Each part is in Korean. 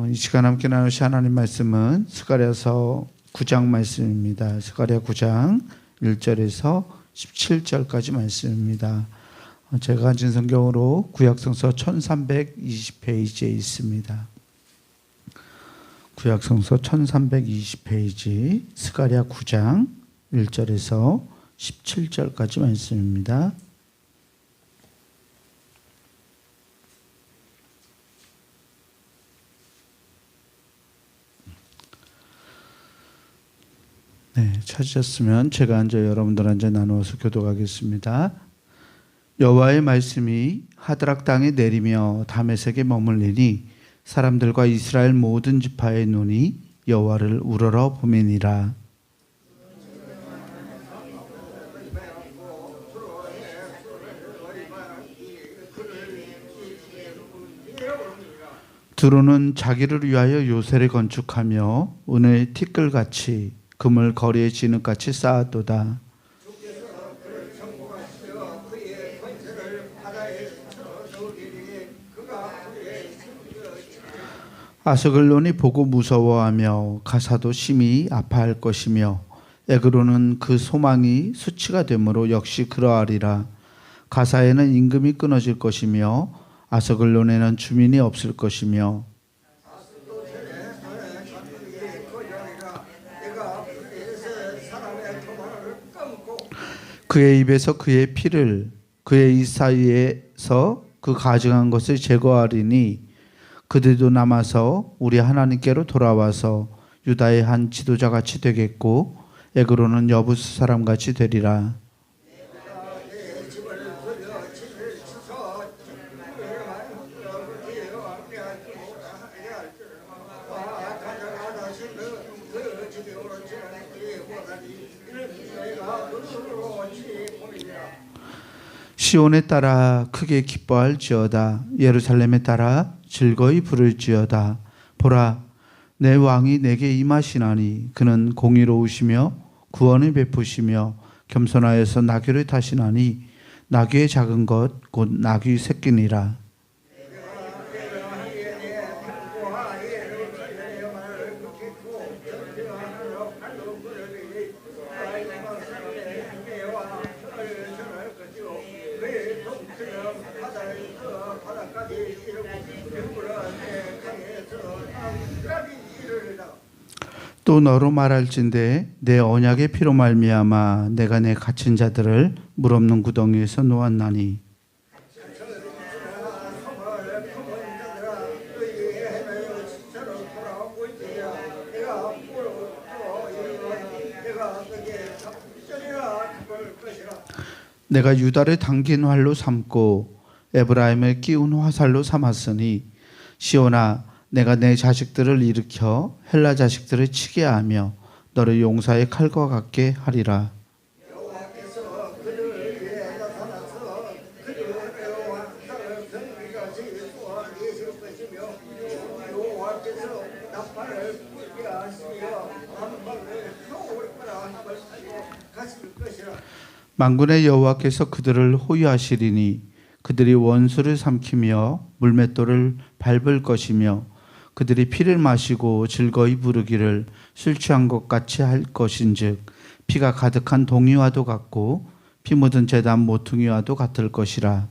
이 시간 함께 나누실 하나님 말씀은 스가랴서 9장 말씀입니다. 스가랴 9장 1절에서 17절까지 말씀입니다. 제가 가진 성경으로 구약성서 1320페이지에 있습니다. 구약성서 1320페이지 스가랴 9장 1절에서 17절까지 말씀입니다. 네, 찾으셨으면 제가 앉아 여러분들 앉아 나누어서 교독하겠습니다. 여호와의 말씀이 하드락 땅에 내리며 다메섹에 머물리니 사람들과 이스라엘 모든 지파의 눈이 여호와를 우러러 보매니라. 두루는 자기를 위하여 요새를 건축하며 은의 티끌같이 금을 거리에 진흙같이 쌓았도다. 아스글론이 보고 무서워하며 가사도 심히 아파할 것이며 에그로는 그 소망이 수치가 되므로 역시 그러하리라. 가사에는 임금이 끊어질 것이며 아스글론에는 주민이 없을 것이며 그의 입에서 그의 피를 그의 이 사이에서 그 가증한 것을 제거하리니 그들도 남아서 우리 하나님께로 돌아와서 유다의 한 지도자같이 되겠고 에그로는 여부스 사람같이 되리라. 시온에 따라 크게 기뻐할지어다. 예루살렘에 따라 즐거이 부를지어다. 보라, 내 왕이 내게 임하시나니 그는 공의로우시며 구원을 베푸시며 겸손하여서 나귀를 타시나니 나귀의 작은 것 곧 나귀 새끼니라. 또 너로 말할진대 내 언약의 피로 말미암아 내가 내 갇힌 자들을 물 없는 구덩이에서 놓았나니 내가 유다를 당긴 활로 삼고 에브라임을 끼운 화살로 삼았으니 시온아 내가 내 자식들을 일으켜 헬라 자식들을 치게 하며 너를 용사의 칼과 같게 하리라. 만군의 여호와께서 그들을 호위하시리니 그들이 원수를 삼키며 물맷돌을 밟을 것이며 그들이 피를 마시고 즐거이 부르기를 술 취한 것 같이 할 것인즉 피가 가득한 동이와도 같고 피 묻은 제단 모퉁이와도 같을 것이라.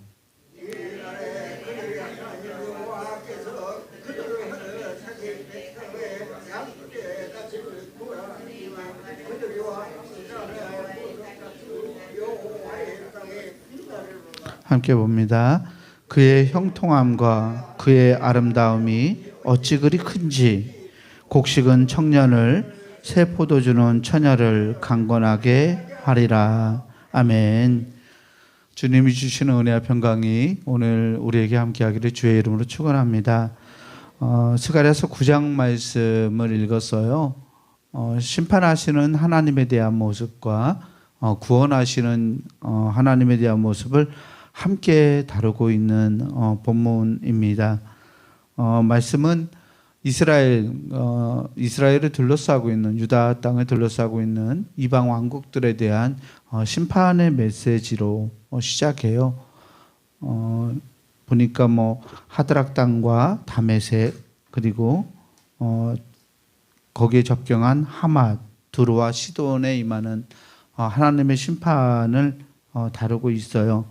함께 봅니다. 그의 형통함과 그의 아름다움이 어찌 그리 큰지 곡식은 청년을 새 포도주는 처녀를 강건하게 하리라. 아멘. 주님이 주시는 은혜와 평강이 오늘 우리에게 함께하기를 주의 이름으로 축원합니다. 스가랴서 9장 말씀을 읽었어요. 심판하시는 하나님에 대한 모습과 구원하시는 하나님에 대한 모습을 함께 다루고 있는 본문입니다. 말씀은 이스라엘을 둘러싸고 있는 유다 땅을 둘러싸고 있는 이방 왕국들에 대한 심판의 메시지로 시작해요. 보니까 하드락 땅과 다메섹 그리고 거기에 접경한 하맛, 두로와 시돈에 임하는 하나님의 심판을 다루고 있어요.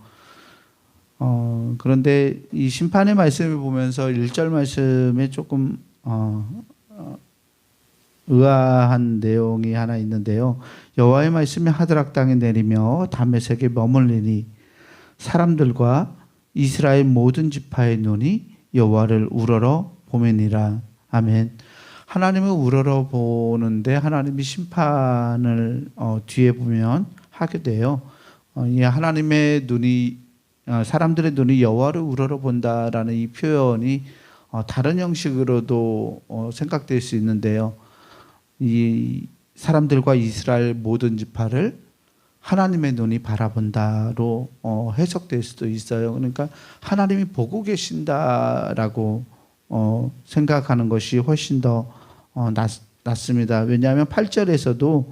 그런데 이 심판의 말씀을 보면서 1절 말씀에 조금 의아한 내용이 하나 있는데요. 여호와의 말씀이 하드락 땅에 내리며 다메섹에 머물리니 사람들과 이스라엘 모든 지파의 눈이 여호와를 우러러 보매니라. 아멘. 하나님을 우러러 보는데 하나님이 심판을 뒤에 보면 하게 돼요. 이 하나님의 눈이 사람들의 눈이 여호와를 우러러 본다라는 이 표현이 다른 형식으로도 생각될 수 있는데요. 이 사람들과 이스라엘 모든 지파를 하나님의 눈이 바라본다로 해석될 수도 있어요. 그러니까 하나님이 보고 계신다라고 생각하는 것이 훨씬 더 낫습니다. 왜냐하면 8절에서도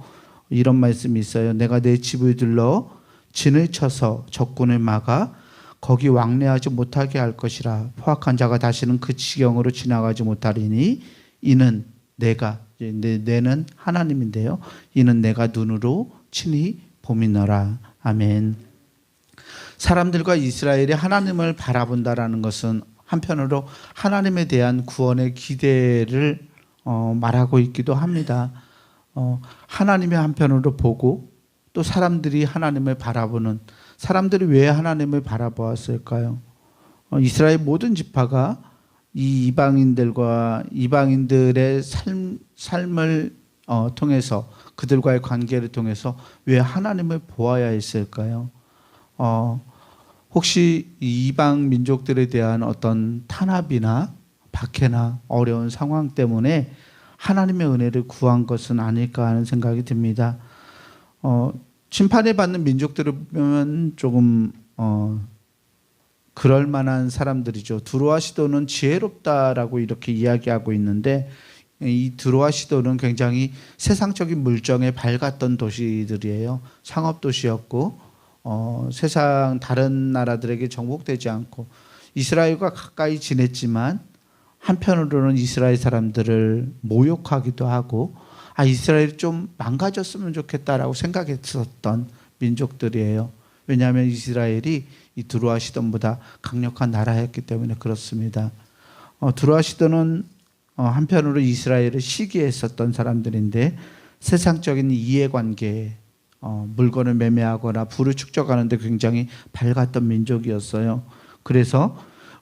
이런 말씀이 있어요. 내가 내 집을 둘러 진을 쳐서 적군을 막아 거기 왕래하지 못하게 할 것이라. 포악한 자가 다시는 그 지경으로 지나가지 못하리니 이는 내가, 내는 하나님인데요. 이는 내가 눈으로 친히 보미노라. 아멘. 사람들과 이스라엘이 하나님을 바라본다라는 것은 한편으로 하나님에 대한 구원의 기대를 말하고 있기도 합니다. 하나님의 한편으로 보고 또 사람들이 하나님을 바라보는, 사람들이 왜 하나님을 바라보았을까요? 이스라엘 모든 지파가 이 이방인들의 삶을 통해서, 그들과의 관계를 통해서 왜 하나님을 보아야 했을까요? 혹시 이방 민족들에 대한 어떤 탄압이나 박해나 어려운 상황 때문에 하나님의 은혜를 구한 것은 아닐까 하는 생각이 듭니다. 심판을 받는 민족들을 보면 조금 그럴 만한 사람들이죠. 두로와 시돈은 지혜롭다라고 이렇게 이야기하고 있는데, 이 두로와 시돈은 굉장히 세상적인 물정에 밝았던 도시들이에요. 상업 도시였고 세상 다른 나라들에게 정복되지 않고 이스라엘과 가까이 지냈지만 한편으로는 이스라엘 사람들을 모욕하기도 하고 이스라엘이 좀 망가졌으면 좋겠다라고 생각했었던 민족들이에요. 왜냐하면 이스라엘이 이 두로와 시돈보다 강력한 나라였기 때문에 그렇습니다. 두로와 시돈은 한편으로 이스라엘을 시기했었던 사람들인데 세상적인 이해관계, 물건을 매매하거나 부를 축적하는 데 굉장히 밝았던 민족이었어요. 그래서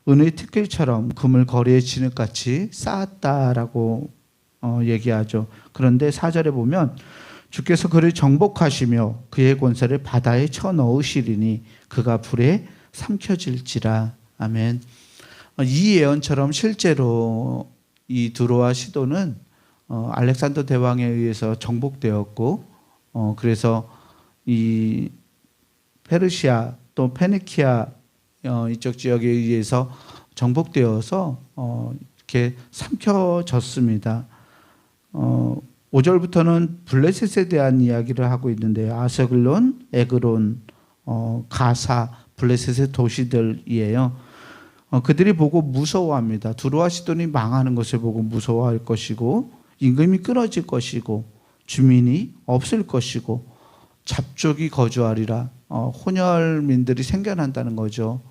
은의 티끌처럼 금을 거리에 진흙같이 쌓았다라고 얘기하죠. 그런데 4절에 보면 주께서 그를 정복하시며 그의 권세를 바다에 쳐넣으시리니 그가 불에 삼켜질지라. 아멘. 이 예언처럼 실제로 이 두로와 시돈은 알렉산더 대왕에 의해서 정복되었고, 그래서 이 페르시아 또 페니키아 이쪽 지역에 의해서 정복되어서 이렇게 삼켜졌습니다. 5절부터는 블레셋에 대한 이야기를 하고 있는데요. 아스글론, 에그론, 가사, 블레셋의 도시들이에요. 그들이 보고 무서워합니다. 두로와 시돈이 망하는 것을 보고 무서워할 것이고, 임금이 끊어질 것이고, 주민이 없을 것이고, 잡족이 거주하리라. 혼혈민들이 생겨난다는 거죠.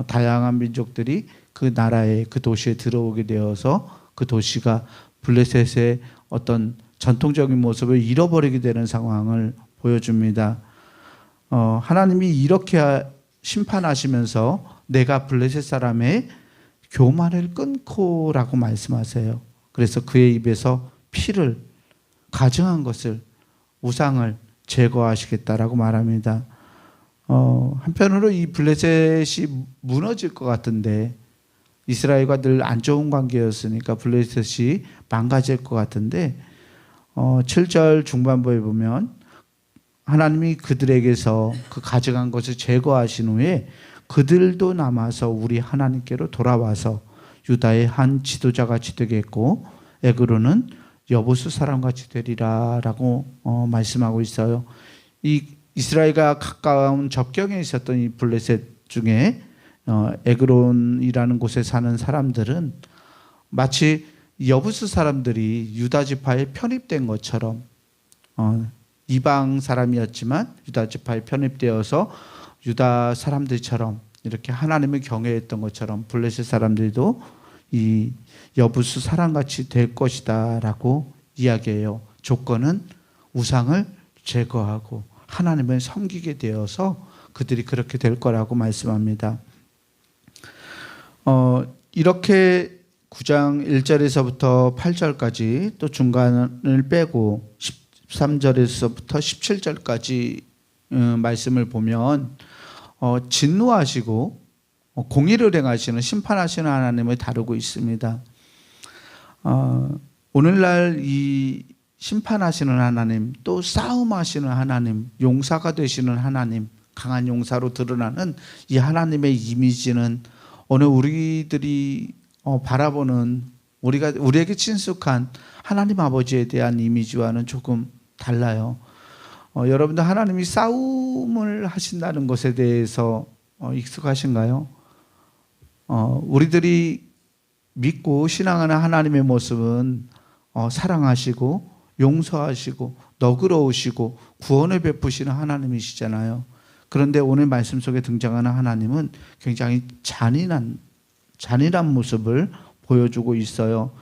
다양한 민족들이 그 나라에, 그 도시에 들어오게 되어서 그 도시가 블레셋의 어떤 전통적인 모습을 잃어버리게 되는 상황을 보여줍니다. 하나님이 이렇게 심판하시면서 내가 블레셋 사람의 교만을 끊고라고 말씀하세요. 그래서 그의 입에서 피를, 가증한 것을, 우상을 제거하시겠다라고 말합니다. 한편으로 이 블레셋이 무너질 것 같은데, 이스라엘과 늘 안 좋은 관계였으니까 블레셋이 망가질 것 같은데, 7절 중반부에 보면 하나님이 그들에게서 그 가져간 것을 제거하신 후에 그들도 남아서 우리 하나님께로 돌아와서 유다의 한 지도자같이 되겠고 에그로는 여보수 사람같이 되리라라고 말씀하고 있어요. 이 이스라엘과 가까운 접경에 있었던 이 블레셋 중에 에그론이라는 곳에 사는 사람들은 마치 여부수 사람들이 유다 지파에 편입된 것처럼 이방 사람이었지만 유다 지파에 편입되어서 유다 사람들처럼 이렇게 하나님을 경외했던 것처럼 블레셋 사람들도 이 여부수 사람같이 될 것이다라고 이야기해요. 조건은 우상을 제거하고 하나님을 섬기게 되어서 그들이 그렇게 될 거라고 말씀합니다. 이렇게 9장 1절에서부터 8절까지 또 중간을 빼고 13절에서부터 17절까지 말씀을 보면 진노하시고 공의를 행하시는 심판하시는 하나님을 다루고 있습니다. 오늘날 이 심판하시는 하나님, 또 싸움하시는 하나님, 용사가 되시는 하나님, 강한 용사로 드러나는 이 하나님의 이미지는 오늘 우리들이 바라보는 우리에게 친숙한 하나님 아버지에 대한 이미지와는 조금 달라요. 여러분들 하나님이 싸움을 하신다는 것에 대해서 익숙하신가요? 우리들이 믿고 신앙하는 하나님의 모습은 사랑하시고 용서하시고 너그러우시고 구원을 베푸시는 하나님이시잖아요. 그런데 오늘 말씀 속에 등장하는 하나님은 굉장히 잔인한 모습을 보여주고 있어요.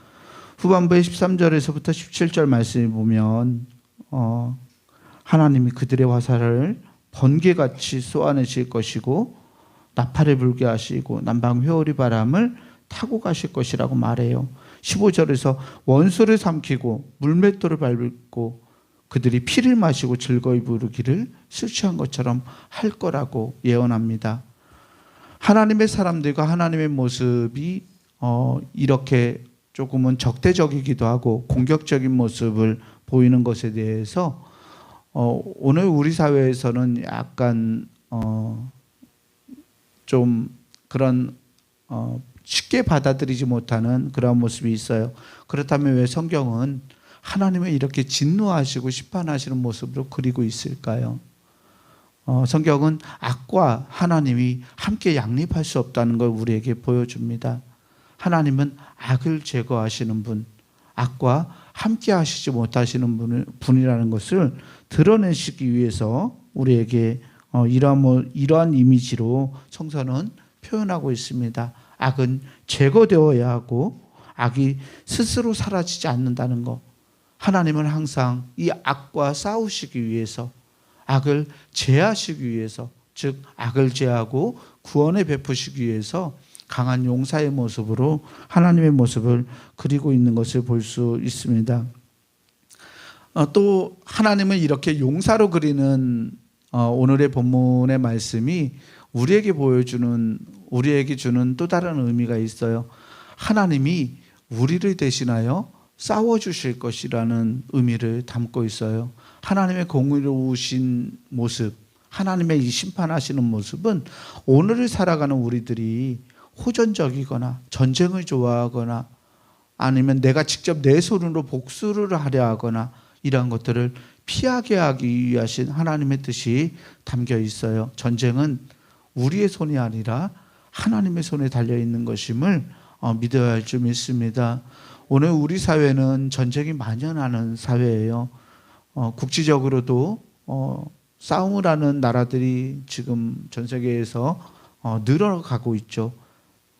후반부의 13절에서부터 17절 말씀을 보면 하나님이 그들의 화살을 번개같이 쏘아내실 것이고 나팔을 불게 하시고 남방 회오리 바람을 타고 가실 것이라고 말해요. 15절에서 원수를 삼키고 물맷돌을 밟고 그들이 피를 마시고 즐거이 부르기를 술 취한 것처럼 할 거라고 예언합니다. 하나님의 사람들과 하나님의 모습이 이렇게 조금은 적대적이기도 하고 공격적인 모습을 보이는 것에 대해서 오늘 우리 사회에서는 약간 좀 그런 쉽게 받아들이지 못하는 그런 모습이 있어요. 그렇다면 왜 성경은 하나님을 이렇게 진노하시고 심판하시는 모습으로 그리고 있을까요? 성경은 악과 하나님이 함께 양립할 수 없다는 걸 우리에게 보여줍니다. 하나님은 악을 제거하시는 분, 악과 함께 하시지 못하시는 분이라는 것을 드러내시기 위해서 우리에게 이러한 이미지로 성서는 표현하고 있습니다. 악은 제거되어야 하고 악이 스스로 사라지지 않는다는 것. 하나님은 항상 이 악과 싸우시기 위해서 악을 제하시기 위해서 즉 악을 제하고 구원을 베푸시기 위해서 강한 용사의 모습으로 하나님의 모습을 그리고 있는 것을 볼 수 있습니다. 또 하나님을 이렇게 용사로 그리는 오늘의 본문의 말씀이 우리에게 주는 또 다른 의미가 있어요. 하나님이 우리를 대신하여 싸워주실 것이라는 의미를 담고 있어요. 하나님의 공의로우신 모습, 하나님의 이 심판하시는 모습은 오늘을 살아가는 우리들이 호전적이거나 전쟁을 좋아하거나 아니면 내가 직접 내 손으로 복수를 하려 하거나 이러한 것들을 피하게 하기 위하신 하나님의 뜻이 담겨 있어요. 전쟁은 우리의 손이 아니라 하나님의 손에 달려있는 것임을 믿어야 할 줄 믿습니다. 오늘 우리 사회는 전쟁이 만연하는 사회예요. 국지적으로도 싸움을 하는 나라들이 지금 전 세계에서 늘어가고 있죠.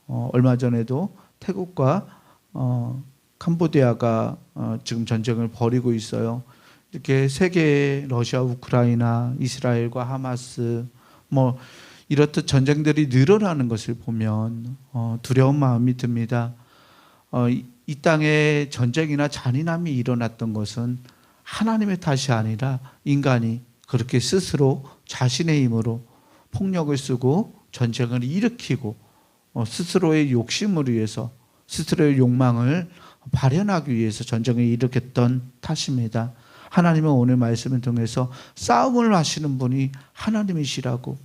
얼마 전에도 태국과 캄보디아가 지금 전쟁을 벌이고 있어요. 이렇게 세계의 러시아, 우크라이나, 이스라엘과 하마스 이렇듯 전쟁들이 늘어나는 것을 보면 두려운 마음이 듭니다. 이 땅에 전쟁이나 잔인함이 일어났던 것은 하나님의 탓이 아니라 인간이 그렇게 스스로 자신의 힘으로 폭력을 쓰고 전쟁을 일으키고 스스로의 욕심을 위해서 스스로의 욕망을 발현하기 위해서 전쟁을 일으켰던 탓입니다. 하나님은 오늘 말씀을 통해서 싸움을 하시는 분이 하나님이시라고,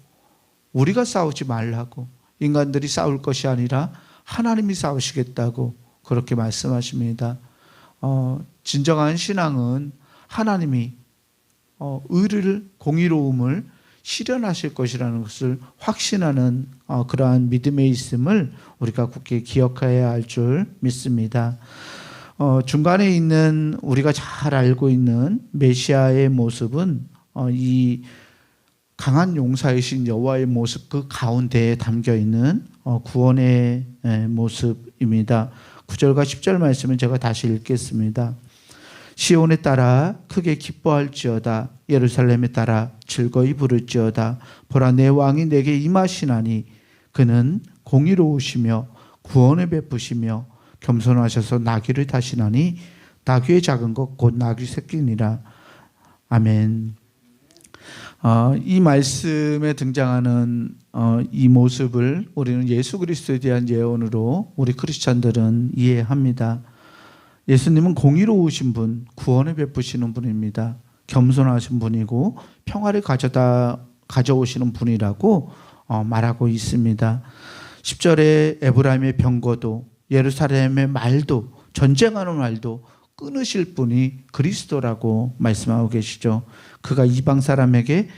우리가 싸우지 말라고, 인간들이 싸울 것이 아니라 하나님이 싸우시겠다고 그렇게 말씀하십니다. 진정한 신앙은 하나님이 의를, 공의로움을 실현하실 것이라는 것을 확신하는 그러한 믿음에 있음을 우리가 굳게 기억해야 할 줄 믿습니다. 중간에 있는 우리가 잘 알고 있는 메시아의 모습은 이 강한 용사이신 여호와의 모습 그 가운데에 담겨 있는 구원의 모습입니다. 9절과 10절 말씀은 제가 다시 읽겠습니다. 시온에 따라 크게 기뻐할지어다. 예루살렘에 따라 즐거이 부를지어다. 보라, 내 왕이 내게 임하시나니 그는 공의로우시며 구원을 베푸시며 겸손하셔서 나귀를 타시나니 나귀의 작은 것 곧 나귀 새끼니라. 아멘. 이 말씀에 등장하는 이 모습을 우리는 예수 그리스도에 대한 예언으로 우리 크리스찬들은 이해합니다. 예수님은 공의로우신 분, 구원을 베푸시는 분입니다. 겸손하신 분이고 평화를 가져오시는 분이라고 말하고 있습니다. 10절에 에브라임의 병거도 예루살렘의 말도 전쟁하는 말도 끊으실 분이 그리스도라고 말씀하고 계시죠. 그가 이방 사람에게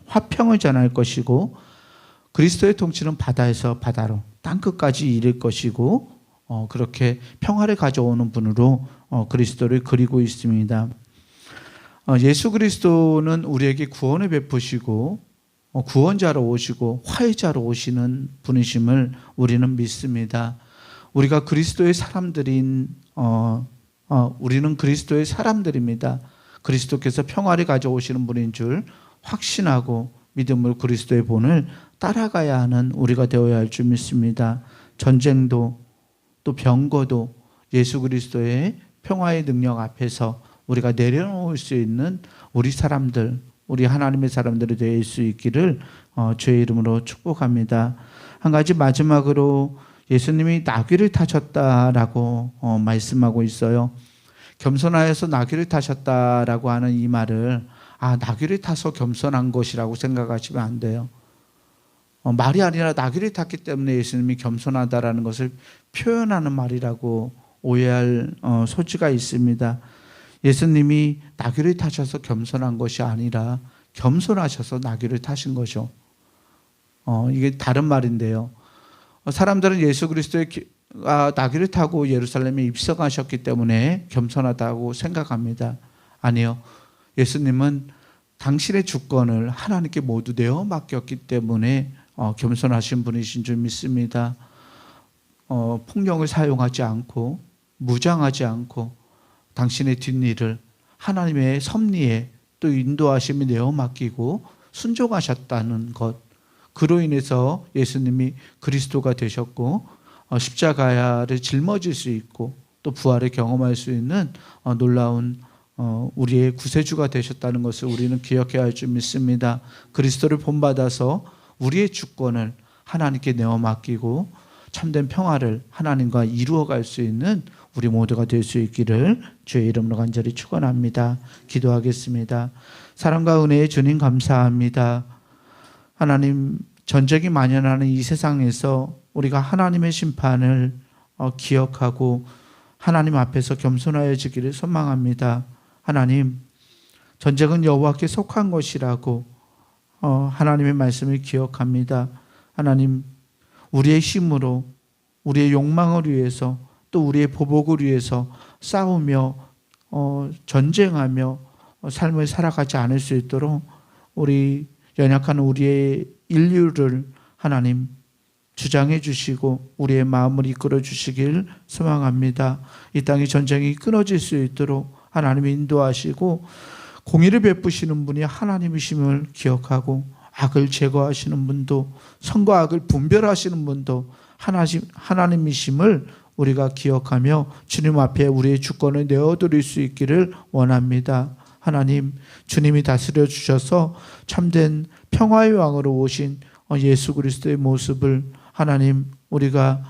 화평을 전할 것이고 그리스도의 통치는 바다에서 바다로 땅끝까지 이를 것이고 그렇게 평화를 가져오는 분으로 그리스도를 그리고 있습니다. 예수 그리스도는 우리에게 구원을 베푸시고 구원자로 오시고 화해자로 오시는 분이심을 우리는 믿습니다. 우리가 그리스도의 사람들인 우리는 그리스도의 사람들입니다. 그리스도께서 평화를 가져오시는 분인 줄 확신하고 믿음으로 그리스도의 본을 따라가야 하는 우리가 되어야 할 줄 믿습니다. 전쟁도 또 병거도 예수 그리스도의 평화의 능력 앞에서 우리가 내려놓을 수 있는 우리 사람들, 우리 하나님의 사람들이 될 수 있기를 주의 이름으로 축복합니다. 한 가지 마지막으로 예수님이 나귀를 타셨다라고 말씀하고 있어요. 겸손하여서 나귀를 타셨다라고 하는 이 말을 나귀를 타서 겸손한 것이라고 생각하시면 안 돼요. 말이 아니라 나귀를 탔기 때문에 예수님이 겸손하다라는 것을 표현하는 말이라고 오해할 소지가 있습니다. 예수님이 나귀를 타셔서 겸손한 것이 아니라 겸손하셔서 나귀를 타신 거죠. 이게 다른 말인데요. 사람들은 예수 그리스도의 나귀를 타고 예루살렘에 입성하셨기 때문에 겸손하다고 생각합니다. 아니요. 예수님은 당신의 주권을 하나님께 모두 내어 맡겼기 때문에 겸손하신 분이신 줄 믿습니다. 폭력을 사용하지 않고 무장하지 않고 당신의 뒷일을 하나님의 섭리에 또 인도하심이 내어 맡기고 순종하셨다는 것, 그로 인해서 예수님이 그리스도가 되셨고 십자가를 짊어질 수 있고 또 부활을 경험할 수 있는 놀라운 우리의 구세주가 되셨다는 것을 우리는 기억해야 할 줄 믿습니다. 그리스도를 본받아서 우리의 주권을 하나님께 내어 맡기고 참된 평화를 하나님과 이루어갈 수 있는 우리 모두가 될 수 있기를 주의 이름으로 간절히 축원합니다. 기도하겠습니다. 사랑과 은혜의 주님 감사합니다. 하나님, 전쟁이 만연하는 이 세상에서 우리가 하나님의 심판을 기억하고 하나님 앞에서 겸손하여지기를 소망합니다. 하나님, 전쟁은 여호와께 속한 것이라고 하나님의 말씀을 기억합니다. 하나님, 우리의 힘으로 우리의 욕망을 위해서 또 우리의 보복을 위해서 싸우며 전쟁하며 삶을 살아가지 않을 수 있도록 우리 연약한 우리의 인류를 하나님 주장해 주시고 우리의 마음을 이끌어 주시길 소망합니다. 이 땅의 전쟁이 끊어질 수 있도록 하나님이 인도하시고 공의를 베푸시는 분이 하나님이심을 기억하고 악을 제거하시는 분도 선과 악을 분별하시는 분도 하나님이심을 우리가 기억하며 주님 앞에 우리의 주권을 내어드릴 수 있기를 원합니다. 하나님, 주님이 다스려 주셔서 참된 평화의 왕으로 오신 예수 그리스도의 모습을 하나님 우리가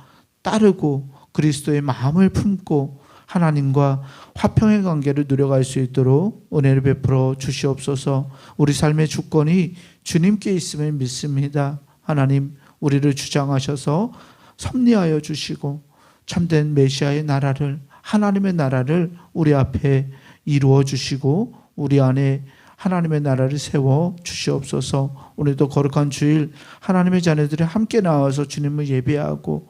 따르고 그리스도의 마음을 품고 하나님과 화평의 관계를 누려갈 수 있도록 은혜를 베풀어 주시옵소서. 우리 삶의 주권이 주님께 있음을 믿습니다. 하나님, 우리를 주장하셔서 섭리하여 주시고 참된 메시아의 나라를, 하나님의 나라를 우리 앞에 이루어 주시고 우리 안에 하나님의 나라를 세워 주시옵소서. 오늘도 거룩한 주일 하나님의 자녀들이 함께 나와서 주님을 예배하고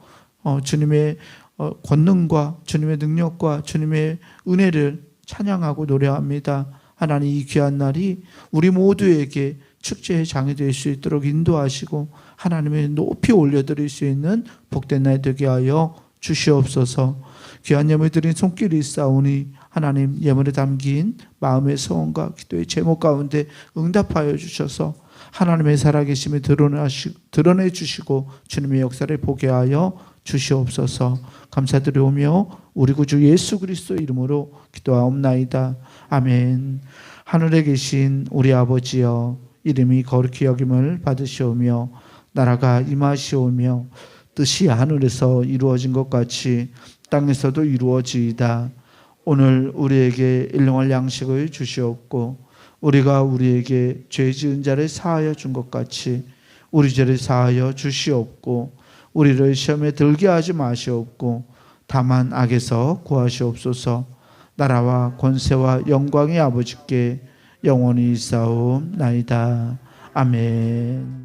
주님의 권능과 주님의 능력과 주님의 은혜를 찬양하고 노래합니다. 하나님, 이 귀한 날이 우리 모두에게 축제의 장이 될 수 있도록 인도하시고 하나님의 높이 올려드릴 수 있는 복된 날 되게 하여 주시옵소서. 귀한 예물 드린 손길이 있사오니 하나님, 예물에 담긴 마음의 소원과 기도의 제목 가운데 응답하여 주셔서 하나님의 살아계심을 드러내 주시고 주님의 역사를 보게 하여 주시옵소서. 감사드리오며 우리 구주 예수 그리스도 이름으로 기도하옵나이다. 아멘. 하늘에 계신 우리 아버지여, 이름이 거룩히 여김을 받으시오며 나라가 임하시오며 뜻이 하늘에서 이루어진 것 같이 땅에서도 이루어지이다. 오늘 우리에게 일용할 양식을 주시옵고 우리가 우리에게 죄 지은 자를 사하여 준 것 같이 우리 죄를 사하여 주시옵고 우리를 시험에 들게 하지 마시옵고 다만 악에서 구하시옵소서. 나라와 권세와 영광의 아버지께 영원히 있사옵나이다. 아멘.